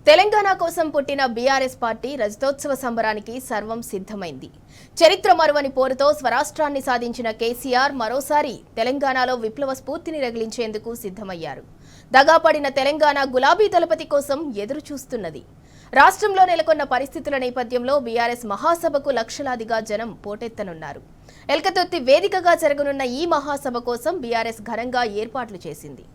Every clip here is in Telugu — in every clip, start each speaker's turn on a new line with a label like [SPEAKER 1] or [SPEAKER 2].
[SPEAKER 1] తెలంగాణ కోసం పుట్టిన బీఆర్ఎస్ పార్టీ రజతోత్సవ సంబరానికి సర్వం సిద్ధమైంది. చరిత్ర మరువని పోరుతో స్వరాష్ట్రాన్ని సాధించిన కేసీఆర్ మరోసారి తెలంగాణలో విప్లవ స్ఫూర్తిని రగిలించేందుకు సిద్ధమయ్యారు. దగాపడిన తెలంగాణ గులాబీ దళపతి కోసం ఎదురు చూస్తున్నది. రాష్ట్రంలో నెలకొన్న పరిస్థితుల నేపథ్యంలో బీఆర్ఎస్ మహాసభకు లక్షలాదిగా జనం పోటెత్తనున్నారు. ఎల్కతుర్తి వేదికగా జరగనున్న ఈ మహాసభ కోసం బీఆర్ఎస్ ఘనంగా ఏర్పాట్లు చేసింది.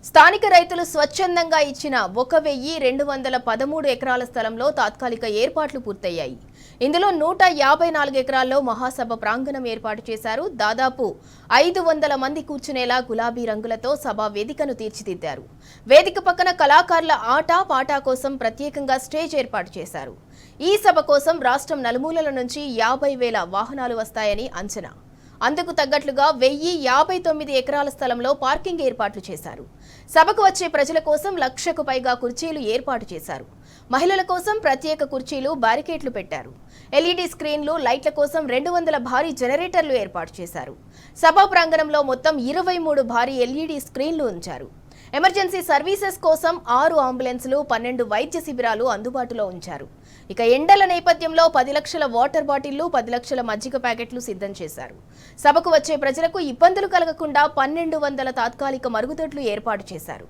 [SPEAKER 1] స్థానిక రైతులు స్వచ్ఛందంగా ఇచ్చిన 1213 ఎకరాల స్థలంలో తాత్కాలిక ఏర్పాట్లు పూర్తయ్యాయి. ఇందులో 154 ఎకరాల్లో మహాసభ ప్రాంగణం ఏర్పాటు చేశారు. దాదాపు 500 మంది కూర్చునేలా గులాబీ రంగులతో సభా వేదికను తీర్చిదిద్దారు. వేదిక పక్కన కళాకారుల ఆట పాట కోసం ప్రత్యేకంగా స్టేజ్ ఏర్పాటు చేశారు. ఈ సభ కోసం రాష్ట్రం నలుమూలల నుంచి 50,000 వాహనాలు వస్తాయని అంచనా. అందుకు తగ్గట్లుగా 1059 ఎకరాల స్థలంలో పార్కింగ్ ఏర్పాట్లు చేశారు. సభకు వచ్చే ప్రజల కోసం 1,00,000కు పైగా కుర్చీలు ఏర్పాటు చేశారు. మహిళల కోసం ప్రత్యేక కుర్చీలు, బ్యారికేడ్లు పెట్టారు. ఎల్ఈడీ స్క్రీన్లు, లైట్ల కోసం 200 భారీ జనరేటర్లు ఏర్పాటు చేశారు. సభా ప్రాంగణంలో మొత్తం 23 భారీ ఎల్ఈడీ స్క్రీన్లు ఉంచారు. ఎమర్జెన్సీ సర్వీసెస్ కోసం 6 అంబులెన్సులు, 12 వైద్య శిబిరాలు అందుబాటులో ఉంచారు. ఇక ఎండల నేపథ్యంలో 10 లక్షల వాటర్ బాటిళ్లు, 10 లక్షల మజ్జిగ ప్యాకెట్లు సిద్ధం చేశారు. సభకు వచ్చే ప్రజలకు ఇబ్బందులు కలగకుండా 1200 తాత్కాలిక మరుగుదొడ్లు ఏర్పాటు చేశారు.